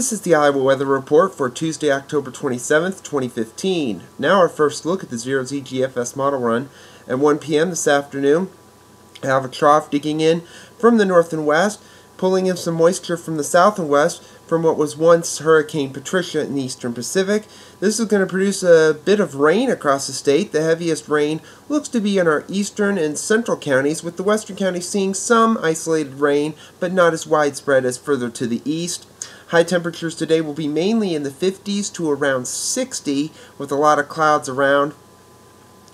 This is the Iowa Weather Report for Tuesday, October 27th, 2015. Now our first look at the 0Z GFS Model Run. At 1 p.m. this afternoon, I have a trough digging in from the north and west, pulling in some moisture from the south and west from what was once Hurricane Patricia in the eastern Pacific. This is going to produce a bit of rain across the state. The heaviest rain looks to be in our eastern and central counties, with the western counties seeing some isolated rain, but not as widespread as further to the east. High temperatures today will be mainly in the 50s to around 60, with a lot of clouds around.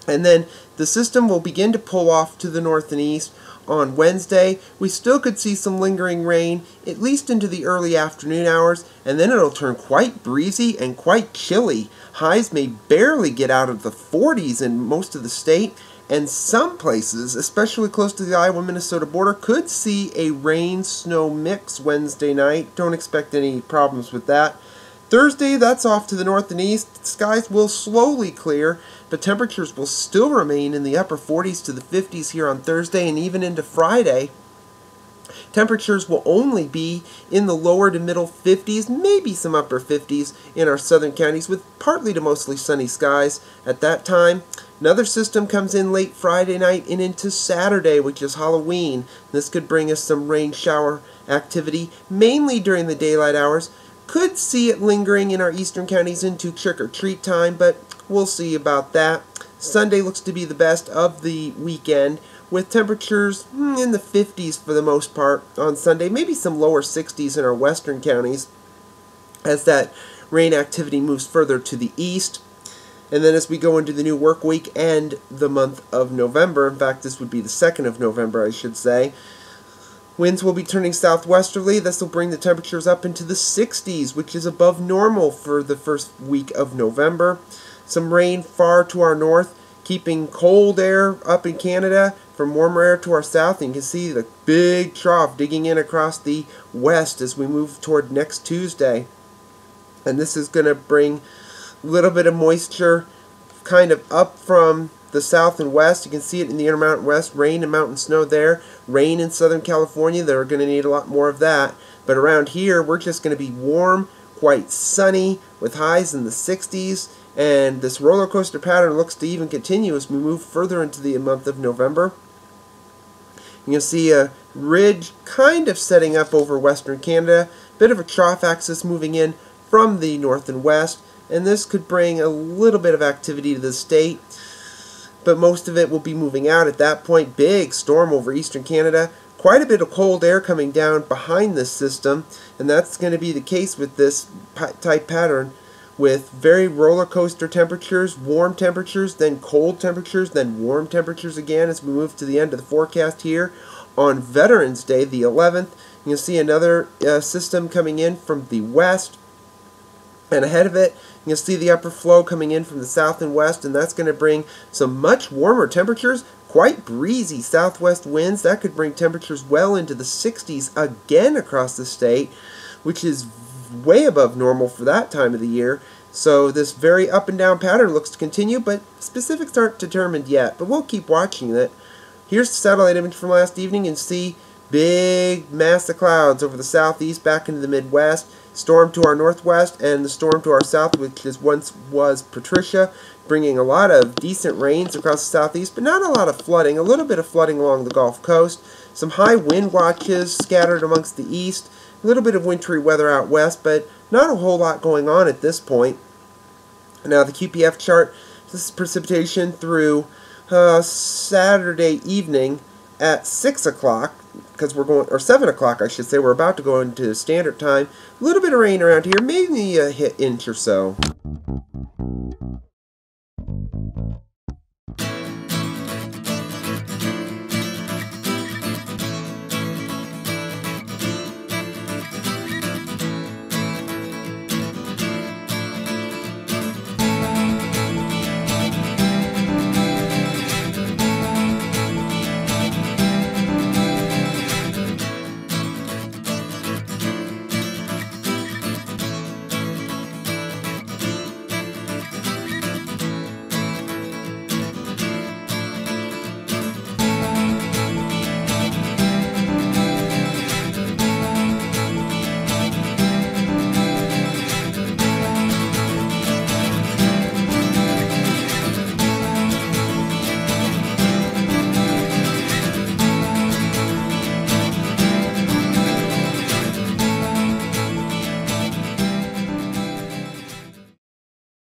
And then the system will begin to pull off to the north and east on Wednesday. We still could see some lingering rain, at least into the early afternoon hours, and then it'll turn quite breezy and quite chilly. Highs may barely get out of the 40s in most of the state, and some places, especially close to the Iowa-Minnesota border, could see a rain-snow mix Wednesday night. Don't expect any problems with that. Thursday, that's off to the north and east. Skies will slowly clear, but temperatures will still remain in the upper 40s to the 50s here on Thursday and even into Friday. Temperatures will only be in the lower to middle 50s, maybe some upper 50s in our southern counties, with partly to mostly sunny skies at that time. Another system comes in late Friday night and into Saturday, which is Halloween. This could bring us some rain shower activity, mainly during the daylight hours. Could see it lingering in our eastern counties into trick-or-treat time, but we'll see about that. Sunday looks to be the best of the weekend, with temperatures in the 50s for the most part on Sunday, maybe some lower 60s in our western counties as that rain activity moves further to the east. And then as we go into the new work week and the month of November, in fact this would be the 2nd of November I should say, winds will be turning southwesterly. This will bring the temperatures up into the 60s, which is above normal for the first week of November. Some rain far to our north, keeping cold air up in Canada from warmer air to our south. And you can see the big trough digging in across the west as we move toward next Tuesday. And this is going to bring a little bit of moisture kind of up from the south and west. You can see it in the Intermountain West, rain and mountain snow there. Rain in Southern California, they're going to need a lot more of that. But around here, we're just going to be warm, quite sunny, with highs in the 60s. And this roller coaster pattern looks to even continue as we move further into the month of November. You can see a ridge kind of setting up over western Canada, bit of a trough axis moving in from the north and west, and this could bring a little bit of activity to the state, but most of it will be moving out at that point. Big storm over eastern Canada, quite a bit of cold air coming down behind this system, and that's going to be the case with this type pattern, with very roller coaster temperatures, warm temperatures, then cold temperatures, then warm temperatures again as we move to the end of the forecast here. On Veterans Day, the 11th, you'll see another system coming in from the west, and ahead of it, you'll see the upper flow coming in from the south and west, and that's going to bring some much warmer temperatures, quite breezy southwest winds. That could bring temperatures well into the 60s again across the state, which is way above normal for that time of the year. So this very up and down pattern looks to continue, but specifics aren't determined yet, but we'll keep watching it. Here's the satellite image from last evening, and see big mass of clouds over the southeast back into the Midwest, storm to our northwest, and the storm to our south, which is once was Patricia, bringing a lot of decent rains across the southeast, but not a lot of flooding. A little bit of flooding along the Gulf Coast. Some high wind watches scattered amongst the east. A little bit of wintry weather out west, but not a whole lot going on at this point. Now the QPF chart, this is precipitation through Saturday evening at 6 o'clock, because we're going, or 7 o'clock I should say, we're about to go into standard time. A little bit of rain around here, maybe a inch or so.